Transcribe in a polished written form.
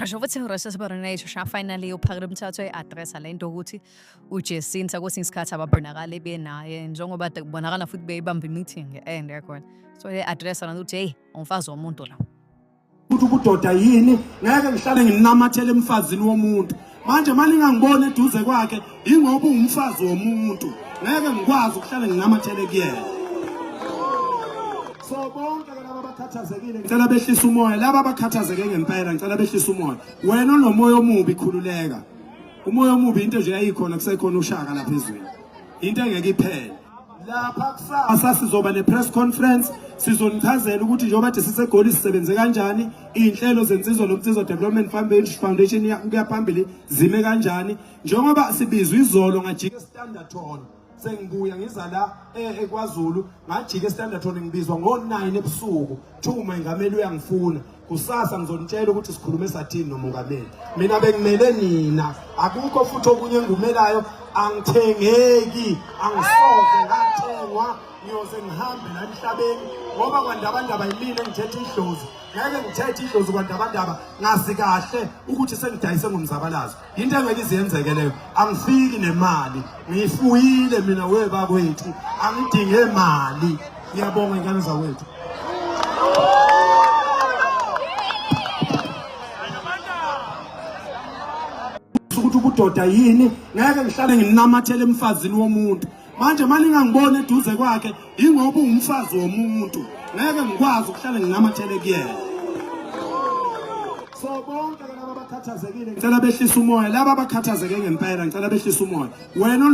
Ngisho ukuthi ngiRoses Baronator sha finally uphakela umthatho we-address lento ukuthi uJacinta kwesinye isikhathi ababonakala benaye njengoba kubonakala futhi beyibamba i-meeting and yakhona so le-address lana ukuthi hey umfazi womuntu la ukuthi ubudoda yini ngeke ngihlale nginamathele emfazini womuntu manje maningangibona eduze kwakhe ingoba ungumfazi womuntu ngeke ngikwazi ukuhlala nginamathele kuyena so bonke laba abakhathazekile ngicela behlisa umoya laba abakhathazeke ngempela ngicela behlisa umoya wena onomoya omubi khululeka umoya omubi into nje yayikhona kusekhona ushaka lapha ezweni into engeke iphele lapha kusasa sizoba ne-press conference sizonichazela ukuthi njengoba kade sisegoli sisebenze kanjani inhlelo zensizwa nomtsizo development foundation kuya phambili zime kanjani njengoba sibizwa izolo ngajika standardton sengibuya ngiza la eKwaZulu ngajika standardton ngibizwa ngo9 ebusuku thuma ingameli uyangifuna kusasa ngizonitshela ukuthi sikhulume sathini nomongameli mina bengimele nina akukho futhi okunye engumelayo angithengeki angisoze ngathengwa ngiyoze ngihambe la emhlabeni ngoba kwandabandaba yimina engithethe idlozi ngeke ngithethe idlozi kwandabandaba ngazi kahle ukuthi sengidayise ngomzabalazo into engeke iziyenzeke leyo angifiki nemali ngifuyile mina webakwethu angidinge imali ngiyabonga ingane zawethu ukuthi ubudoda yini ngeke ngihlale nginamathele emfazini womuntu manje maningangibona eduze kwakhe ingoba ungumfazi womuntu ngeke ngikwazi ukuhlala nginamathele kuyena so bonke laba abakhathazekile ngicela behlisa umoya laba abakhathazeke ngempela ngicela behlisa umoya wena